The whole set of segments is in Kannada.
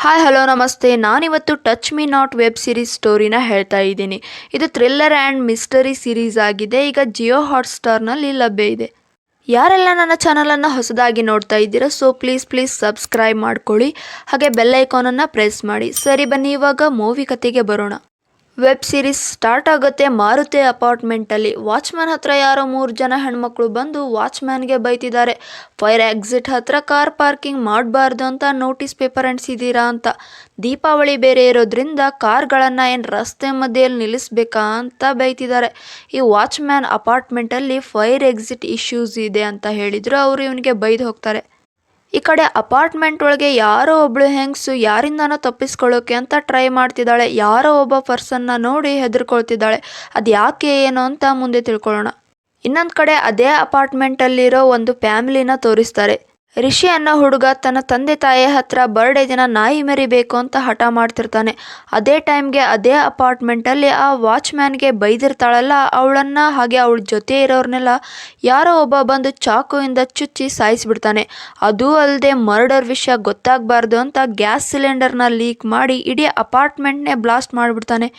ಹಾಯ್ ಹಲೋ ನಮಸ್ತೆ. ನಾನಿವತ್ತು touch me not web series ಸ್ಟೋರಿನ ಹೇಳ್ತಾ ಇದ್ದೀನಿ. ಇದು ಥ್ರಿಲ್ಲರ್ ಆ್ಯಂಡ್ ಮಿಸ್ಟರಿ ಸೀರೀಸ್ ಆಗಿದೆ. ಈಗ ಜಿಯೋ ಹಾಟ್ಸ್ಟಾರ್ನಲ್ಲಿ ಲಭ್ಯ ಇದೆ. ಯಾರೆಲ್ಲ ನನ್ನ ಚಾನಲನ್ನು ಹೊಸದಾಗಿ ನೋಡ್ತಾ ಇದ್ದೀರಾ, ಸೊ ಪ್ಲೀಸ್ ಸಬ್ಸ್ಕ್ರೈಬ್ ಮಾಡ್ಕೊಳ್ಳಿ, ಹಾಗೆ ಬೆಲ್ ಐಕಾನನ್ನು ಪ್ರೆಸ್ ಮಾಡಿ. ಸರಿ, ಬನ್ನಿ ಇವಾಗ ಮೂವಿ ಕತೆಗೆ ಬರೋಣ. ವೆಬ್ ಸೀರೀಸ್ ಸ್ಟಾರ್ಟ್ ಆಗುತ್ತೆ ಮಾರುತಿ ಅಪಾರ್ಟ್ಮೆಂಟಲ್ಲಿ. ವಾಚ್ಮ್ಯಾನ್ ಹತ್ರ ಯಾರೋ 3 ಜನ ಹೆಣ್ಮಕ್ಳು ಬಂದು ವಾಚ್ಮ್ಯಾನ್ಗೆ ಬೈತಿದ್ದಾರೆ. ಫೈರ್ ಎಕ್ಸಿಟ್ ಹತ್ರ ಕಾರ್ ಪಾರ್ಕಿಂಗ್ ಮಾಡಬಾರ್ದು ಅಂತ ನೋಟಿಸ್ ಪೇಪರ್ ಅಂಟಿಸಿದ್ದೀರಾ ಅಂತ. ದೀಪಾವಳಿ ಬೇರೆ ಇರೋದ್ರಿಂದ ಕಾರ್ಗಳನ್ನು ಏನು ರಸ್ತೆ ಮಧ್ಯೆಯಲ್ಲಿ ನಿಲ್ಲಿಸ್ಬೇಕಾ ಅಂತ ಬೈತಿದ್ದಾರೆ. ಈ ವಾಚ್ಮ್ಯಾನ್ ಅಪಾರ್ಟ್ಮೆಂಟಲ್ಲಿ ಫೈರ್ ಎಕ್ಸಿಟ್ ಇಶ್ಯೂಸ್ ಇದೆ ಅಂತ ಹೇಳಿದ್ರು. ಅವರು ಇವನಿಗೆ ಬೈದು ಹೋಗ್ತಾರೆ. ಈ ಕಡೆ ಅಪಾರ್ಟ್ಮೆಂಟ್ ಒಳಗೆ ಯಾರೋ ಒಬ್ಳು ಹೆಂಗಸು ಯಾರಿಂದಾನೋ ತಪ್ಪಿಸ್ಕೊಳ್ಳೋಕೆ ಅಂತ ಟ್ರೈ ಮಾಡ್ತಿದ್ದಾಳೆ. ಯಾರೋ ಒಬ್ಬ ಪರ್ಸನ್ನ ನೋಡಿ ಹೆದರ್ಕೊಳ್ತಿದ್ದಾಳೆ. ಅದು ಯಾಕೆ ಏನು ಅಂತ ಮುಂದೆ ತಿಳ್ಕೊಳ್ಳೋಣ. ಇನ್ನೊಂದು ಕಡೆ ಅದೇ ಅಪಾರ್ಟ್ಮೆಂಟಲ್ಲಿರೋ ಒಂದು ಫ್ಯಾಮಿಲಿನ ತೋರಿಸ್ತಾರೆ. ರಿಷಿ ಅನ್ನೋ ಹುಡುಗ ತನ್ನ ತಂದೆ ತಾಯಿ ಹತ್ರ ಬರ್ಡೇ ದಿನ ನಾಯಿ ಮೆರಿಬೇಕು ಅಂತ ಹಠ ಮಾಡ್ತಿರ್ತಾನೆ. ಅದೇ ಟೈಮ್ಗೆ ಅದೇ ಅಪಾರ್ಟ್ಮೆಂಟಲ್ಲಿ ಆ ವಾಚ್ಮ್ಯಾನ್ಗೆ ಬೈದಿರ್ತಾಳಲ್ಲ ಅವಳನ್ನು, ಹಾಗೆ ಅವಳ ಜೊತೆ ಇರೋರ್ನೆಲ್ಲ ಯಾರೋ ಒಬ್ಬ ಬಂದು ಚಾಕುವಿಂದ ಚುಚ್ಚಿ ಸಾಯಿಸಿಬಿಡ್ತಾನೆ. ಅದೂ ಅಲ್ಲದೆ ಮರ್ಡರ್ ವಿಷಯ ಗೊತ್ತಾಗಬಾರ್ದು ಅಂತ ಗ್ಯಾಸ್ ಸಿಲಿಂಡರ್ನ ಲೀಕ್ ಮಾಡಿ ಇಡೀ ಅಪಾರ್ಟ್ಮೆಂಟ್ನೇ ಬ್ಲಾಸ್ಟ್ ಮಾಡಿಬಿಡ್ತಾನೆ.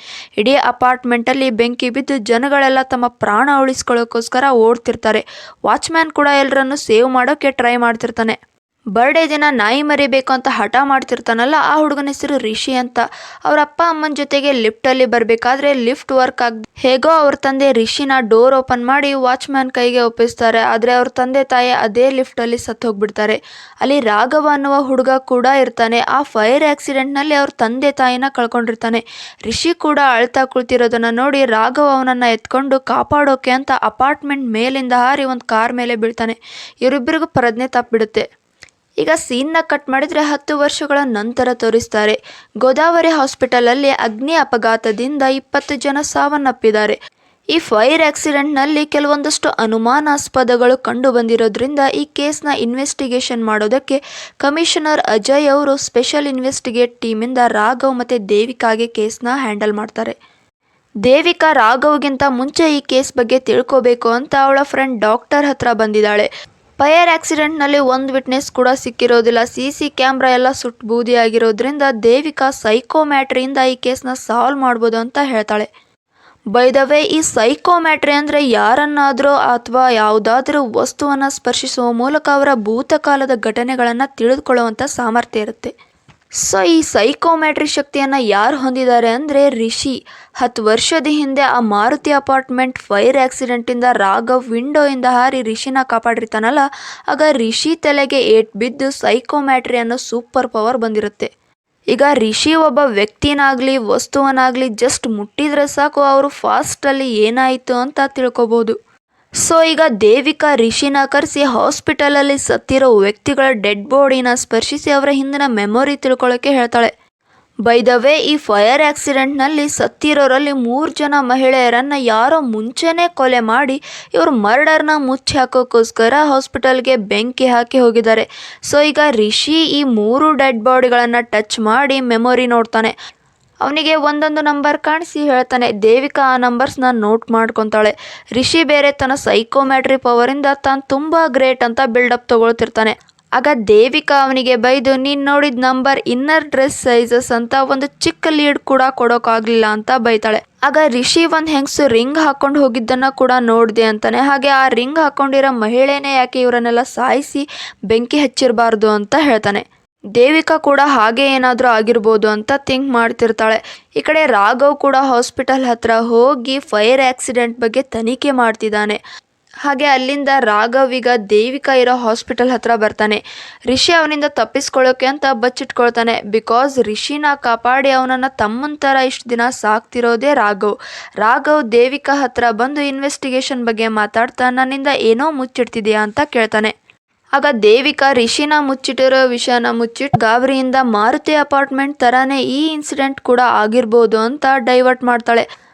ಇಡೀ ಅಪಾರ್ಟ್ಮೆಂಟಲ್ಲಿ ಬೆಂಕಿ ಬಿದ್ದು ಜನಗಳೆಲ್ಲ ತಮ್ಮ ಪ್ರಾಣ ಉಳಿಸ್ಕೊಳ್ಳೋಕ್ಕೋಸ್ಕರ ಓಡ್ತಿರ್ತಾರೆ. ವಾಚ್ಮ್ಯಾನ್ ಕೂಡ ಎಲ್ಲರನ್ನು ಸೇವ್ ಮಾಡೋಕ್ಕೆ ಟ್ರೈ ಮಾಡ್ತಿರ್ತಾನೆ. ಬರ್ಡೇ ದಿನ ನಾಯಿ ಮರಿಬೇಕು ಅಂತ ಹಠ ಮಾಡ್ತಿರ್ತಾನಲ್ಲ ಆ ಹುಡುಗನ ಹೆಸರು ರಿಷಿ ಅಂತ. ಅವ್ರ ಅಪ್ಪ ಅಮ್ಮನ ಜೊತೆಗೆ ಲಿಫ್ಟಲ್ಲಿ ಬರಬೇಕಾದ್ರೆ ಲಿಫ್ಟ್ ವರ್ಕ್ ಹೇಗೋ ಅವ್ರ ತಂದೆ ರಿಷಿನ ಡೋರ್ ಓಪನ್ ಮಾಡಿ ವಾಚ್ಮ್ಯಾನ್ ಕೈಗೆ ಒಪ್ಪಿಸ್ತಾರೆ. ಆದರೆ ಅವ್ರ ತಂದೆ ತಾಯಿ ಅದೇ ಲಿಫ್ಟಲ್ಲಿ ಸತ್ತು ಹೋಗ್ಬಿಡ್ತಾರೆ. ಅಲ್ಲಿ ರಾಘವ ಅನ್ನುವ ಹುಡುಗ ಕೂಡ ಇರ್ತಾನೆ. ಆ ಫೈರ್ ಆಕ್ಸಿಡೆಂಟ್ನಲ್ಲಿ ಅವ್ರ ತಂದೆ ತಾಯಿನ ಕಳ್ಕೊಂಡಿರ್ತಾನೆ. ರಿಷಿ ಕೂಡ ಅಳ್ತಾ ಕುಳ್ತಿರೋದನ್ನ ನೋಡಿ ರಾಘವ ಅವನನ್ನು ಎತ್ಕೊಂಡು ಕಾಪಾಡೋಕೆ ಅಂತ ಅಪಾರ್ಟ್ಮೆಂಟ್ ಮೇಲಿಂದ ಹಾರಿ ಒಂದು ಕಾರ್ ಮೇಲೆ ಬೀಳ್ತಾನೆ. ಇವರಿಬ್ಬರಿಗೂ ಪ್ರಜ್ಞೆ ತಪ್ಪಿಬಿಡುತ್ತೆ. ಈಗ ಸೀನ್ನ ಕಟ್ ಮಾಡಿದರೆ 10 ವರ್ಷಗಳ ನಂತರ ತೋರಿಸ್ತಾರೆ. ಗೋದಾವರಿ ಹಾಸ್ಪಿಟಲಲ್ಲಿ ಅಗ್ನಿ ಅಪಘಾತದಿಂದ 20 ಜನ ಸಾವನ್ನಪ್ಪಿದ್ದಾರೆ. ಈ ಫೈರ್ ಆಕ್ಸಿಡೆಂಟ್ನಲ್ಲಿ ಕೆಲವೊಂದಷ್ಟು ಅನುಮಾನಾಸ್ಪದಗಳು ಕಂಡು ಬಂದಿರೋದ್ರಿಂದ ಈ ಕೇಸ್ನ ಇನ್ವೆಸ್ಟಿಗೇಷನ್ ಮಾಡೋದಕ್ಕೆ ಕಮಿಷನರ್ ಅಜಯ್ ಅವರು ಸ್ಪೆಷಲ್ ಇನ್ವೆಸ್ಟಿಗೇಟ್ ಟೀಮಿಂದ ರಾಘವ್ ಮತ್ತು ದೇವಿಕಾಗೆ ಕೇಸ್ನ ಹ್ಯಾಂಡಲ್ ಮಾಡ್ತಾರೆ. ದೇವಿಕಾ ರಾಘವ್ಗಿಂತ ಮುಂಚೆ ಈ ಕೇಸ್ ಬಗ್ಗೆ ತಿಳ್ಕೋಬೇಕು ಅಂತ ಅವಳ ಫ್ರೆಂಡ್ ಡಾಕ್ಟರ್ ಹತ್ರ ಬಂದಿದ್ದಾಳೆ. ಫೈರ್ ಆಕ್ಸಿಡೆಂಟ್ನಲ್ಲಿ ಒಂದು ವಿಟ್ನೆಸ್ ಕೂಡ ಸಿಕ್ಕಿರೋದಿಲ್ಲ. CC ಕ್ಯಾಮ್ರಾ ಎಲ್ಲ ಸುಟ್ಟು ಬೂದಿಯಾಗಿರೋದ್ರಿಂದ ದೇವಿಕಾ ಸೈಕೋಮ್ಯಾಟ್ರಿಯಿಂದ ಈ ಕೇಸ್ನ ಸಾಲ್ವ್ ಮಾಡ್ಬೋದು ಅಂತ ಹೇಳ್ತಾಳೆ. ಬೈ ದ ವೇ, ಈ ಸೈಕೋಮ್ಯಾಟ್ರಿ ಅಂದರೆ ಯಾರನ್ನಾದರೂ ಅಥವಾ ಯಾವುದಾದ್ರೂ ವಸ್ತುವನ್ನು ಸ್ಪರ್ಶಿಸುವ ಮೂಲಕ ಅವರ ಭೂತಕಾಲದ ಘಟನೆಗಳನ್ನು ತಿಳಿದುಕೊಳ್ಳುವಂಥ ಸಾಮರ್ಥ್ಯ ಇರುತ್ತೆ. ಸೊ ಈ ಸೈಕೋಮ್ಯಾಟ್ರಿ ಶಕ್ತಿಯನ್ನು ಯಾರು ಹೊಂದಿದ್ದಾರೆ ಅಂದರೆ ರಿಷಿ. 10 ವರ್ಷದ ಹಿಂದೆ ಆ ಮಾರುತಿ ಅಪಾರ್ಟ್ಮೆಂಟ್ ಫೈರ್ ಆಕ್ಸಿಡೆಂಟಿಂದ ರಾಘವ್ ವಿಂಡೋಯಿಂದ ಹಾರಿ ರಿಷಿನ ಕಾಪಾಡಿರ್ತಾನಲ್ಲ, ಆಗ ರಿಷಿ ತಲೆಗೆ ಏಟ್ ಬಿದ್ದು ಸೈಕೋಮ್ಯಾಟ್ರಿ ಅನ್ನೋ ಸೂಪರ್ ಪವರ್ ಬಂದಿರುತ್ತೆ. ಈಗ ರಿಷಿ ಒಬ್ಬ ವ್ಯಕ್ತಿನಾಗಲಿ ವಸ್ತುವನ್ನಾಗಲಿ ಜಸ್ಟ್ ಮುಟ್ಟಿದ್ರೆ ಸಾಕು ಅವರು ಫಾಸ್ಟಲ್ಲಿ ಏನಾಯಿತು ಅಂತ ತಿಳ್ಕೊಬೋದು. ಸೊ ಈಗ ದೇವಿಕಾ ರಿಷಿನ ಕರೆಸಿ ಹಾಸ್ಪಿಟಲಲ್ಲಿ ಸತ್ತಿರೋ ವ್ಯಕ್ತಿಗಳ ಡೆಡ್ ಬಾಡಿನ ಸ್ಪರ್ಶಿಸಿ ಅವರ ಹಿಂದಿನ ಮೆಮೊರಿ ತಿಳ್ಕೊಳ್ಳೋಕೆ ಹೇಳ್ತಾಳೆ. ಬೈ ದ ವೇ, ಈ ಫೈರ್ ಆಕ್ಸಿಡೆಂಟ್ನಲ್ಲಿ ಸತ್ತಿರೋರಲ್ಲಿ 3 ಜನ ಮಹಿಳೆಯರನ್ನು ಯಾರೋ ಮುಂಚೆನೇ ಕೊಲೆ ಮಾಡಿ ಇವರು ಮರ್ಡರ್ನ ಮುಚ್ಚಿ ಹಾಕೋಕ್ಕೋಸ್ಕರ ಹಾಸ್ಪಿಟಲ್ಗೆ ಬೆಂಕಿ ಹಾಕಿ ಹೋಗಿದ್ದಾರೆ. ಸೊ ಈಗ ರಿಷಿ ಈ 3 ಡೆಡ್ ಬಾಡಿಗಳನ್ನು ಟಚ್ ಮಾಡಿ ಮೆಮೊರಿ ನೋಡ್ತಾನೆ. ಅವನಿಗೆ ಒಂದೊಂದು ನಂಬರ್ ಕಾಣಿಸಿ ಹೇಳ್ತಾನೆ. ದೇವಿಕಾ ಆ ನಂಬರ್ಸ್ನ ನೋಟ್ ಮಾಡ್ಕೊತಾಳೆ. ರಿಷಿ ಬೇರೆ ತನ್ನ ಸೈಕೋಮ್ಯಾಟ್ರಿ ಪವರಿಂದ ತಾನು ತುಂಬ ಗ್ರೇಟ್ ಅಂತ ಬಿಲ್ಡಪ್ ತಗೊಳ್ತಿರ್ತಾನೆ. ಆಗ ದೇವಿಕಾ ಅವನಿಗೆ ಬೈದು, ನೀನು ನೋಡಿದ ನಂಬರ್ ಇನ್ನರ್ ಡ್ರೆಸ್ ಸೈಜಸ್ ಅಂತ ಒಂದು ಚಿಕ್ಕ ಲೀಡ್ ಕೂಡ ಕೊಡೋಕ್ಕಾಗಲಿಲ್ಲ ಅಂತ ಬೈತಾಳೆ. ಆಗ ರಿಷಿ ಒಂದು ಹೆಂಗಸು ರಿಂಗ್ ಹಾಕೊಂಡು ಹೋಗಿದ್ದನ್ನು ಕೂಡ ನೋಡಿದೆ ಅಂತಾನೆ. ಹಾಗೆ ಆ ರಿಂಗ್ ಹಾಕೊಂಡಿರೋ ಮಹಿಳೆನೇ ಯಾಕೆ ಇವರನ್ನೆಲ್ಲ ಸಾಯಿಸಿ ಬೆಂಕಿ ಹಚ್ಚಿರಬಾರ್ದು ಅಂತ ಹೇಳ್ತಾನೆ. ದೇವಿಕಾ ಕೂಡ ಹಾಗೆ ಏನಾದರೂ ಆಗಿರ್ಬೋದು ಅಂತ ಥಿಂಕ್ ಮಾಡ್ತಿರ್ತಾಳೆ. ಈ ಕಡೆ ರಾಘವ್ ಕೂಡ ಹಾಸ್ಪಿಟಲ್ ಹತ್ರ ಹೋಗಿ ಫೈರ್ ಆಕ್ಸಿಡೆಂಟ್ ಬಗ್ಗೆ ತನಿಖೆ ಮಾಡ್ತಿದ್ದಾನೆ. ಹಾಗೆ ಅಲ್ಲಿಂದ ರಾಘವ್ ಈಗ ದೇವಿಕಾ ಇರೋ ಹಾಸ್ಪಿಟಲ್ ಹತ್ರ ಬರ್ತಾನೆ. ರಿಷಿ ಅವನಿಂದ ತಪ್ಪಿಸ್ಕೊಳ್ಳೋಕೆ ಅಂತ ಬಚ್ಚಿಟ್ಕೊಳ್ತಾನೆ. ಬಿಕಾಸ್ ರಿಷಿನ ಕಾಪಾಡಿ ಅವನನ್ನು ತಮ್ಮನ ಥರ ಇಷ್ಟು ದಿನ ಸಾಕ್ತಿರೋದೇ ರಾಘವ್ ದೇವಿಕಾ ಹತ್ರ ಬಂದು ಇನ್ವೆಸ್ಟಿಗೇಷನ್ ಬಗ್ಗೆ ಮಾತಾಡ್ತಾ ನನ್ನಿಂದ ಏನೋ ಮುಚ್ಚಿಡ್ತಿದೆಯಾ ಅಂತ ಕೇಳ್ತಾನೆ. ಆಗ ದೇವಿಕಾ ರಿಷಿನ ಮುಚ್ಚಿಟ್ಟಿರೋ ವಿಷಯನ ಮುಚ್ಚಿಟ್ಟು ಗಾಬರಿಯಿಂದ ಮಾರುತಿ ಅಪಾರ್ಟ್ಮೆಂಟ್ ಥರನೇ ಈ ಇನ್ಸಿಡೆಂಟ್ ಕೂಡ ಆಗಿರ್ಬೋದು ಅಂತ ಡೈವರ್ಟ್ ಮಾಡ್ತಾಳೆ.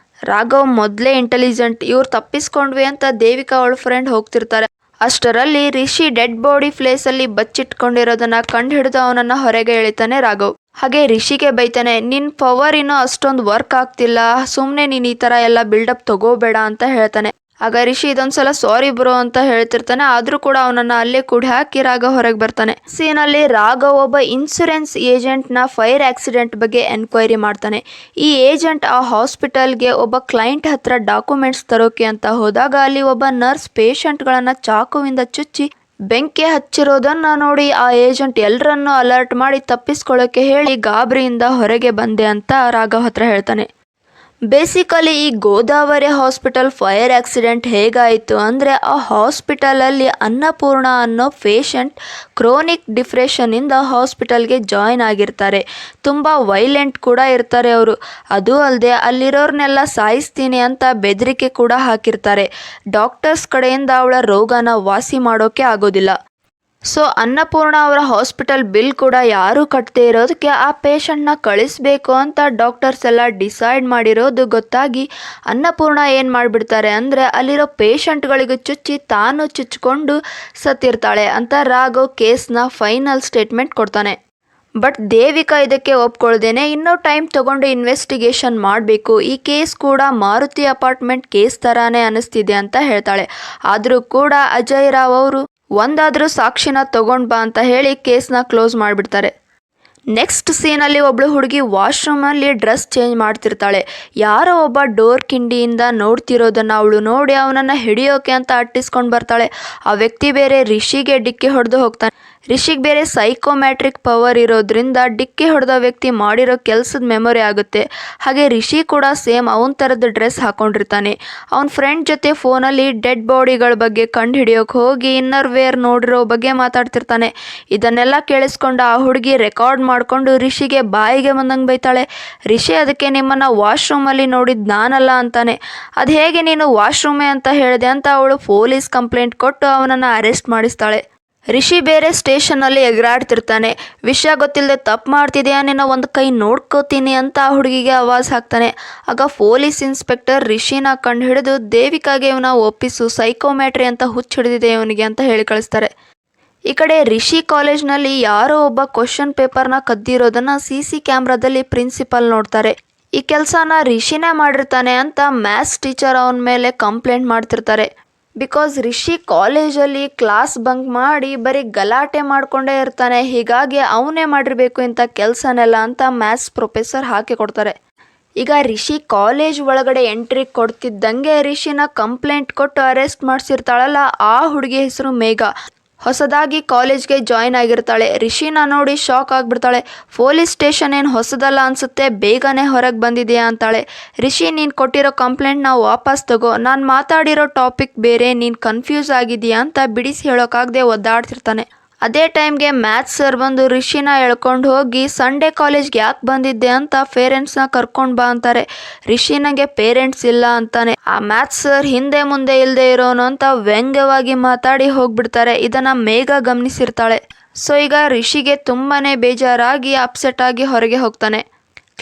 ರಾಘವ್ ಮೊದಲೇ ಇಂಟೆಲಿಜೆಂಟ್. ಇವ್ರು ತಪ್ಪಿಸ್ಕೊಂಡ್ವಿ ಅಂತ ದೇವಿಕಾ ಅವಳ ಫ್ರೆಂಡ್ ಹೋಗ್ತಿರ್ತಾರೆ. ಅಷ್ಟರಲ್ಲಿ ರಿಷಿ ಡೆಡ್ ಬಾಡಿ ಪ್ಲೇಸಲ್ಲಿ ಬಚ್ಚಿಟ್ಕೊಂಡಿರೋದನ್ನ ಕಂಡು ಹಿಡಿದು ಅವನನ್ನು ಹೊರಗೆ ಎಳಿತಾನೆ ರಾಘವ್. ಹಾಗೆ ರಿಷಿಗೆ ಬೈತಾನೆ, ನಿನ್ನ ಪವರ್ ಇನ್ನೂ ಅಷ್ಟೊಂದು ವರ್ಕ್ ಆಗ್ತಿಲ್ಲ, ಸುಮ್ಮನೆ ನೀನು ಈ ಥರ ಎಲ್ಲ ಬಿಲ್ಡಪ್ ತಗೋಬೇಡ ಅಂತ ಹೇಳ್ತಾನೆ. ಆಗ ರಿಷಿ ಇದೊಂದ್ಸಲ ಸಾರಿ ಬ್ರೋ ಅಂತ ಹೇಳ್ತಿರ್ತಾನೆ. ಆದ್ರೂ ಕೂಡ ಅವನನ್ನ ಅಲ್ಲೇ ಕೂಡಿ ಹಾಕಿ ರಾಘವ್ ಹೊರಗೆ ಬರ್ತಾನೆ. ಸೀನಲ್ಲಿ ರಾಘವ್ ಒಬ್ಬ ಇನ್ಸೂರೆನ್ಸ್ ಏಜೆಂಟ್ ನ ಫೈರ್ ಆಕ್ಸಿಡೆಂಟ್ ಬಗ್ಗೆ ಎನ್ಕ್ವೈರಿ ಮಾಡ್ತಾನೆ. ಈ ಏಜೆಂಟ್ ಆ ಹಾಸ್ಪಿಟಲ್ಗೆ ಒಬ್ಬ ಕ್ಲೈಂಟ್ ಹತ್ರ ಡಾಕ್ಯುಮೆಂಟ್ಸ್ ತರೋಕೆ ಅಂತ ಹೋದಾಗ ಅಲ್ಲಿ ಒಬ್ಬ ನರ್ಸ್ ಪೇಷಂಟ್ಗಳನ್ನ ಚಾಕುವಿಂದ ಚುಚ್ಚಿ ಬೆಂಕಿ ಹಚ್ಚಿರೋದನ್ನ ನೋಡಿ ಆ ಏಜೆಂಟ್ ಎಲ್ಲರನ್ನೂ ಅಲರ್ಟ್ ಮಾಡಿ ತಪ್ಪಿಸ್ಕೊಳ್ಳೋಕೆ ಹೇಳಿ ಗಾಬರಿಯಿಂದ ಹೊರಗೆ ಬಂದೆ ಅಂತ ರಾಘವ್ ಹತ್ರ ಹೇಳ್ತಾನೆ. ಬೇಸಿಕಲಿ ಈ ಗೋದಾವರಿ ಹಾಸ್ಪಿಟಲ್ ಫೈರ್ ಆಕ್ಸಿಡೆಂಟ್ ಹೇಗಾಯಿತು ಅಂದರೆ, ಆ ಹಾಸ್ಪಿಟಲಲ್ಲಿ ಅನ್ನಪೂರ್ಣ ಅನ್ನೋ ಪೇಷಂಟ್ ಕ್ರೋನಿಕ್ ಡಿಪ್ರೆಷನ್ನಿಂದ ಹಾಸ್ಪಿಟಲ್ಗೆ ಜಾಯ್ನ್ ಆಗಿರ್ತಾರೆ. ತುಂಬ ವೈಲೆಂಟ್ ಕೂಡ ಇರ್ತಾರೆ ಅವರು. ಅದೂ ಅಲ್ಲದೆ ಅಲ್ಲಿರೋರ್ನೆಲ್ಲ ಸಾಯಿಸ್ತೀನಿ ಅಂತ ಬೆದರಿಕೆ ಕೂಡ ಹಾಕಿರ್ತಾರೆ. ಡಾಕ್ಟರ್ಸ್ ಕಡೆಯಿಂದ ಅವಳ ರೋಗನ ವಾಸಿ ಮಾಡೋಕೆ ಆಗೋದಿಲ್ಲ. ಸೊ ಅನ್ನಪೂರ್ಣ ಅವರ ಹಾಸ್ಪಿಟಲ್ ಬಿಲ್ ಕೂಡ ಯಾರೂ ಕಟ್ಟದೇ ಇರೋದಕ್ಕೆ ಆ ಪೇಷಂಟ್ನ ಕಳಿಸ್ಬೇಕು ಅಂತ ಡಾಕ್ಟರ್ಸ್ ಎಲ್ಲ ಡಿಸೈಡ್ ಮಾಡಿರೋದು ಗೊತ್ತಾಗಿ ಅನ್ನಪೂರ್ಣ ಏನು ಮಾಡಿಬಿಡ್ತಾರೆ ಅಂದರೆ ಅಲ್ಲಿರೋ ಪೇಷಂಟ್ಗಳಿಗೂ ಚುಚ್ಚಿ ತಾನು ಚುಚ್ಚಿಕೊಂಡು ಸತ್ತಿರ್ತಾಳೆ ಅಂತ ರಾಘವ್ ಕೇಸ್ನ ಫೈನಲ್ ಸ್ಟೇಟ್ಮೆಂಟ್ ಕೊಡ್ತಾನೆ. ಬಟ್ ದೇವಿಕಾ ಇದಕ್ಕೆ ಒಪ್ಕೊಳ್ದೇನೆ ಇನ್ನೂ ಟೈಮ್ ತಗೊಂಡು ಇನ್ವೆಸ್ಟಿಗೇಷನ್ ಮಾಡಬೇಕು, ಈ ಕೇಸ್ ಕೂಡ ಮಾರುತಿ ಅಪಾರ್ಟ್ಮೆಂಟ್ ಕೇಸ್ ಥರಾನೇ ಅನ್ನಿಸ್ತಿದೆ ಅಂತ ಹೇಳ್ತಾಳೆ. ಆದರೂ ಕೂಡ ಅಜಯ್ ರಾವ್ ಅವರು ಒಂದಾದರೂ ಸಾಕ್ಷಿನ ತಗೊಂಡ್ ಬಾ ಅಂತ ಹೇಳಿ ಕೇಸ್ನ ಕ್ಲೋಸ್ ಮಾಡಿಬಿಡ್ತಾರೆ. ನೆಕ್ಸ್ಟ್ ಸೀನಲ್ಲಿ ಒಬ್ಳು ಹುಡುಗಿ ವಾಶ್ರೂಮಲ್ಲಿ ಡ್ರೆಸ್ ಚೇಂಜ್ ಮಾಡ್ತಿರ್ತಾಳೆ. ಯಾರೋ ಒಬ್ಬ ಡೋರ್ ಕಿಂಡಿಯಿಂದ ನೋಡ್ತಿರೋದನ್ನು ಅವಳು ನೋಡಿ ಅವನನ್ನು ಹಿಡಿಯೋಕೆ ಅಂತ ಅಟ್ಟಿಸ್ಕೊಂಡು ಬರ್ತಾಳೆ. ಆ ವ್ಯಕ್ತಿ ಬೇರೆ ರಿಷಿಗೆ ಡಿಕ್ಕಿ ಹೊಡೆದು ಹೋಗ್ತಾನೆ. ರಿಷಿಗೆ ಬೇರೆ ಸೈಕೋಮ್ಯಾಟ್ರಿಕ್ ಪವರ್ ಇರೋದ್ರಿಂದ ಡಿಕ್ಕಿ ಹೊಡೆದ ವ್ಯಕ್ತಿ ಮಾಡಿರೋ ಕೆಲಸದ ಮೆಮೊರಿ ಆಗುತ್ತೆ. ಹಾಗೆ ರಿಷಿ ಕೂಡ ಸೇಮ್ ಅವನ ಥರದ ಡ್ರೆಸ್ ಹಾಕೊಂಡಿರ್ತಾನೆ. ಅವನ ಫ್ರೆಂಡ್ ಜೊತೆ ಫೋನಲ್ಲಿ ಡೆಡ್ ಬಾಡಿಗಳ ಬಗ್ಗೆ ಕಂಡು ಹಿಡಿಯೋಕೆ ಹೋಗಿ ಇನ್ನರ್ ವೇರ್ ನೋಡಿರೋ ಬಗ್ಗೆ ಮಾತಾಡ್ತಿರ್ತಾನೆ. ಇದನ್ನೆಲ್ಲ ಕೇಳಿಸ್ಕೊಂಡು ಆ ಹುಡುಗಿ ರೆಕಾರ್ಡ್ ಮಾಡಿಕೊಂಡು ರಿಷಿಗೆ ಬಾಯಿಗೆ ಬಂದಂಗೆ ಬೈತಾಳೆ. ರಿಷಿ ಅದಕ್ಕೆ ನಿಮ್ಮನ್ನು ವಾಶ್ರೂಮಲ್ಲಿ ನೋಡಿದ್ದು ನಾನಲ್ಲ ಅಂತಾನೆ. ಅದು ಹೇಗೆ ನೀನು ವಾಶ್ರೂಮೇ ಅಂತ ಹೇಳಿದೆ ಅಂತ ಅವಳು ಪೊಲೀಸ್ ಕಂಪ್ಲೇಂಟ್ ಕೊಟ್ಟು ಅವನನ್ನು ಅರೆಸ್ಟ್ ಮಾಡಿಸ್ತಾಳೆ. ರಿಷಿ ಬೇರೆ ಸ್ಟೇಷನಲ್ಲಿ ಎಗರಾಡ್ತಿರ್ತಾನೆ. ವಿಷಯ ಗೊತ್ತಿಲ್ಲದೆ ತಪ್ಪು ಮಾಡ್ತಿದೆಯಾ, ನಿನ್ನ ಒಂದು ಕೈ ನೋಡ್ಕೋತೀನಿ ಅಂತ ಆ ಹುಡುಗಿಗೆ ಆವಾಜ್ ಹಾಕ್ತಾನೆ. ಆಗ ಪೊಲೀಸ್ ಇನ್ಸ್ಪೆಕ್ಟರ್ ರಿಷಿನ ಕಂಡು ಹಿಡಿದು ದೇವಿಕಾಗೆ ಇವನ ಒಪ್ಪಿಸು, ಸೈಕೋಮ್ಯಾಟ್ರಿ ಅಂತ ಹುಚ್ಚು ಹಿಡಿದಿದೆ ಇವನಿಗೆ ಅಂತ ಹೇಳಿ ಕಳಿಸ್ತಾರೆ. ಈ ಕಡೆ ರಿಷಿ ಕಾಲೇಜ್ನಲ್ಲಿ ಯಾರೋ ಒಬ್ಬ ಕ್ವಶನ್ ಪೇಪರ್ನ ಕದ್ದಿರೋದನ್ನ CC ಕ್ಯಾಮ್ರಾದಲ್ಲಿ ಪ್ರಿನ್ಸಿಪಲ್ ನೋಡ್ತಾರೆ. ಈ ಕೆಲಸನ ರಿಷಿನೇ ಮಾಡಿರ್ತಾನೆ ಅಂತ ಮ್ಯಾಥ್ಸ್ ಟೀಚರ್ ಅವನ ಮೇಲೆ ಕಂಪ್ಲೇಂಟ್ ಮಾಡ್ತಿರ್ತಾರೆ. ಬಿಕಾಸ್ ರಿಷಿ ಕಾಲೇಜಲ್ಲಿ ಕ್ಲಾಸ್ ಬಂಕ್ ಮಾಡಿ ಬರೀ ಗಲಾಟೆ ಮಾಡಿಕೊಂಡೇ ಇರ್ತಾನೆ, ಹೀಗಾಗಿ ಅವನೇ ಮಾಡಿರಬೇಕು ಇಂಥ ಕೆಲಸನೆಲ್ಲ ಅಂತ ಮ್ಯಾಥ್ಸ್ ಪ್ರೊಫೆಸರ್ ಹಾಕಿ ಕೊಡ್ತಾರೆ. ಈಗ ರಿಷಿ ಕಾಲೇಜ್ ಒಳಗಡೆ ಎಂಟ್ರಿ ಕೊಡ್ತಿದ್ದಂಗೆ ರಿಷಿನ ಕಂಪ್ಲೇಂಟ್ ಕೊಟ್ಟು ಅರೆಸ್ಟ್ ಮಾಡಿಸಿರ್ತಾಳಲ್ಲ ಆ ಹುಡುಗಿ ಹೆಸರು ಮೇಘ. ಹೊಸದಾಗಿ ಕಾಲೇಜ್ಗೆ ಜಾಯ್ನ್ ಆಗಿರ್ತಾಳೆ. ರಿಷಿನ ನೋಡಿ ಶಾಕ್ ಆಗಿಬಿಡ್ತಾಳೆ. ಪೊಲೀಸ್ ಸ್ಟೇಷನ್ ಏನು ಹೊಸದಲ್ಲ ಅನಿಸುತ್ತೆ, ಬೇಗನೆ ಹೊರಗೆ ಬಂದಿದೆಯಾ ಅಂತಾಳೆ. ರಿಷಿ ನೀನು ಕೊಟ್ಟಿರೋ ಕಂಪ್ಲೇಂಟ್ನ ವಾಪಸ್ ತಗೋ, ನಾನು ಮಾತಾಡಿರೋ ಟಾಪಿಕ್ ಬೇರೆ, ನೀನು ಕನ್ಫ್ಯೂಸ್ ಆಗಿದೆಯಾ ಅಂತ ಬಿಡಿಸಿ ಹೇಳೋಕ್ಕಾಗದೆ ಒದ್ದಾಡ್ತಿರ್ತಾನೆ. ಅದೇ ಟೈಮ್ಗೆ ಮ್ಯಾಥ್ಸ್ ಸರ್ ಬಂದು ರಿಷಿನ ಎಳ್ಕೊಂಡು ಹೋಗಿ ಸಂಡೇ ಕಾಲೇಜ್ಗೆ ಯಾಕೆ ಬಂದಿದ್ದೆ ಅಂತ ಪೇರೆಂಟ್ಸ್ನ ಕರ್ಕೊಂಡು ಬಾ ಅಂತಾರೆ. ರಿಷಿ ನನಗೆ ಪೇರೆಂಟ್ಸ್ ಇಲ್ಲ ಅಂತಾನೆ. ಆ ಮ್ಯಾಥ್ಸ್ ಸರ್ ಹಿಂದೆ ಮುಂದೆ ಇಲ್ಲದೆ ಇರೋನು ಅಂತ ವ್ಯಂಗ್ಯವಾಗಿ ಮಾತಾಡಿ ಹೋಗ್ಬಿಡ್ತಾರೆ. ಇದನ್ನು ಮೇಘ ಗಮನಿಸಿರ್ತಾಳೆ. ಸೊ ಈಗ ರಿಷಿಗೆ ತುಂಬಾ ಬೇಜಾರಾಗಿ ಅಪ್ಸೆಟ್ ಆಗಿ ಹೊರಗೆ ಹೋಗ್ತಾನೆ.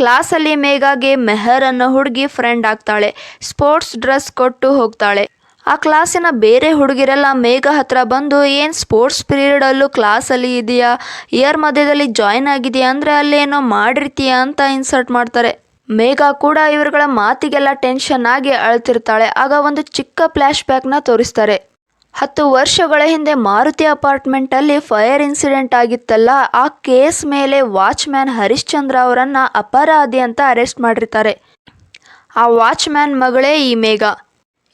ಕ್ಲಾಸಲ್ಲಿ ಮೇಘಾಗೆ ಮೆಹರ್ ಅನ್ನೋ ಹುಡುಗಿ ಫ್ರೆಂಡ್ ಆಗ್ತಾಳೆ. ಸ್ಪೋರ್ಟ್ಸ್ ಡ್ರೆಸ್ ಕೊಟ್ಟು ಹೋಗ್ತಾಳೆ. ಆ ಕ್ಲಾಸಿನ ಬೇರೆ ಹುಡುಗಿರೆಲ್ಲ ಮೇಘ ಹತ್ರ ಬಂದು ಏನು ಸ್ಪೋರ್ಟ್ಸ್ ಪೀರಿಯಡಲ್ಲೂ ಕ್ಲಾಸಲ್ಲಿ ಇದೆಯಾ, ಇಯರ್ ಮಧ್ಯದಲ್ಲಿ ಜಾಯ್ನ್ ಆಗಿದೆಯಾ ಅಂದರೆ ಅಲ್ಲೇನೋ ಮಾಡಿರ್ತೀಯಾ ಅಂತ ಇನ್ಸರ್ಟ್ ಮಾಡ್ತಾರೆ. ಮೇಘ ಕೂಡ ಇವರುಗಳ ಮಾತಿಗೆಲ್ಲ ಟೆನ್ಷನ್ ಆಗಿ ಅಳ್ತಿರ್ತಾಳೆ. ಆಗ ಒಂದು ಚಿಕ್ಕ ಫ್ಲ್ಯಾಶ್ ಬ್ಯಾಕ್ನ ತೋರಿಸ್ತಾರೆ. 10 ವರ್ಷಗಳ ಹಿಂದೆ ಮಾರುತಿ ಅಪಾರ್ಟ್ಮೆಂಟಲ್ಲಿ ಫೈರ್ ಇನ್ಸಿಡೆಂಟ್ ಆಗಿತ್ತಲ್ಲ, ಆ ಕೇಸ್ ಮೇಲೆ ವಾಚ್ಮ್ಯಾನ್ ಹರಿಶ್ಚಂದ್ರ ಅವರನ್ನು ಅಪರಾಧಿ ಅಂತ ಅರೆಸ್ಟ್ ಮಾಡಿರ್ತಾರೆ. ಆ ವಾಚ್ಮ್ಯಾನ್ ಮಗಳೇ ಈ ಮೇಘ.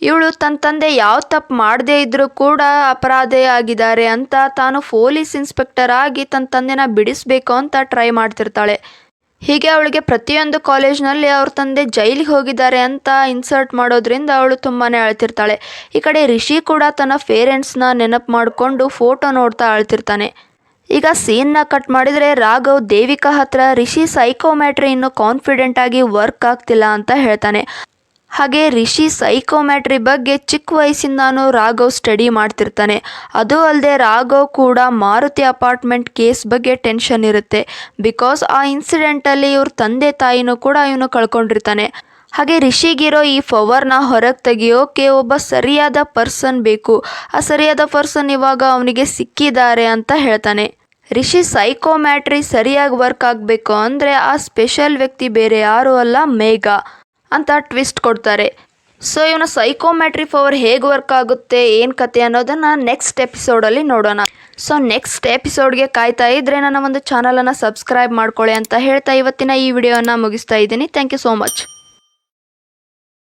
ಇವಳು ತನ್ನ ತಂದೆ ಯಾವ ತಪ್ಪು ಮಾಡದೇ ಇದ್ರೂ ಕೂಡ ಅಪರಾಧಿ ಆಗಿದ್ದಾರೆ ಅಂತ ತಾನು ಪೊಲೀಸ್ ಇನ್ಸ್ಪೆಕ್ಟರ್ ಆಗಿ ತನ್ನ ತಂದೆನ ಬಿಡಿಸ್ಬೇಕು ಅಂತ ಟ್ರೈ ಮಾಡ್ತಿರ್ತಾಳೆ. ಹೀಗೆ ಅವಳಿಗೆ ಪ್ರತಿಯೊಂದು ಕಾಲೇಜ್ನಲ್ಲಿ ಅವ್ರ ತಂದೆ ಜೈಲಿಗೆ ಹೋಗಿದ್ದಾರೆ ಅಂತ ಇನ್ಸರ್ಟ್ ಮಾಡೋದ್ರಿಂದ ಅವಳು ತುಂಬಾ ಅಳ್ತಿರ್ತಾಳೆ. ಈ ಕಡೆ ರಿಷಿ ಕೂಡ ತನ್ನ ಪೇರೆಂಟ್ಸ್ನ ನೆನಪು ಮಾಡಿಕೊಂಡು ಫೋಟೋ ನೋಡ್ತಾ ಅಳ್ತಿರ್ತಾನೆ. ಈಗ ಸೀನ್ನ ಕಟ್ ಮಾಡಿದರೆ ರಾಘವ್ ದೇವಿಕಾ ಹತ್ರ ರಿಷಿ ಸೈಕೋಮ್ಯಾಟ್ರಿ ಇನ್ನೂ ಕಾನ್ಫಿಡೆಂಟ್ ಆಗಿ ವರ್ಕ್ ಆಗ್ತಿಲ್ಲ ಅಂತ ಹೇಳ್ತಾನೆ. ಹಾಗೆ ರಿಷಿ ಸೈಕೋಮ್ಯಾಟ್ರಿ ಬಗ್ಗೆ ಚಿಕ್ಕ ವಯಸ್ಸಿಂದಾನು ರಾಘವ್ ಸ್ಟಡಿ ಮಾಡ್ತಿರ್ತಾನೆ. ಅದೂ ಅಲ್ಲದೆ ರಾಘವ್ ಕೂಡ ಮಾರುತಿ ಅಪಾರ್ಟ್ಮೆಂಟ್ ಕೇಸ್ ಬಗ್ಗೆ ಟೆನ್ಷನ್ ಇರುತ್ತೆ. ಬಿಕಾಸ್ ಆ ಇನ್ಸಿಡೆಂಟಲ್ಲಿ ಇವ್ರ ತಂದೆ ತಾಯಿನೂ ಕೂಡ ಇವನು ಕಳ್ಕೊಂಡಿರ್ತಾನೆ. ಹಾಗೆ ರಿಷಿಗಿರೋ ಈ ಪವರ್ನ ಹೊರಗೆ ತೆಗಿಯೋಕೆ ಒಬ್ಬ ಸರಿಯಾದ ಪರ್ಸನ್ ಬೇಕು. ಆ ಸರಿಯಾದ ಪರ್ಸನ್ ಇವಾಗ ಅವನಿಗೆ ಸಿಕ್ಕಿದ್ದಾರೆ ಅಂತ ಹೇಳ್ತಾನೆ. ರಿಷಿ ಸೈಕೋಮ್ಯಾಟ್ರಿ ಸರಿಯಾಗಿ ವರ್ಕ್ ಆಗಬೇಕು ಅಂದರೆ ಆ ಸ್ಪೆಷಲ್ ವ್ಯಕ್ತಿ ಬೇರೆ ಯಾರೂ ಅಲ್ಲ, ಮೇಘ ಅಂತ ಟ್ವಿಸ್ಟ್ ಕೊಡ್ತಾರೆ. ಸೊ ಇವನ ಸೈಕೋಮೆಟ್ರಿ ಪವರ್ ಹೇಗೆ ವರ್ಕ್ ಆಗುತ್ತೆ, ಏನು ಕತೆ ಅನ್ನೋದನ್ನು ನೆಕ್ಸ್ಟ್ ಎಪಿಸೋಡಲ್ಲಿ ನೋಡೋಣ. ಸೊ ನೆಕ್ಸ್ಟ್ ಎಪಿಸೋಡ್ಗೆ ಕಾಯ್ತಾ ಇದ್ದರೆ ನನ್ನ ಒಂದು ಚಾನಲನ್ನು ಸಬ್ಸ್ಕ್ರೈಬ್ ಮಾಡ್ಕೊಳ್ಳಿ ಅಂತ ಹೇಳ್ತಾ ಇವತ್ತಿನ ಈ ವಿಡಿಯೋನ ಮುಗಿಸ್ತಾ ಇದ್ದೀನಿ. Thank you so much.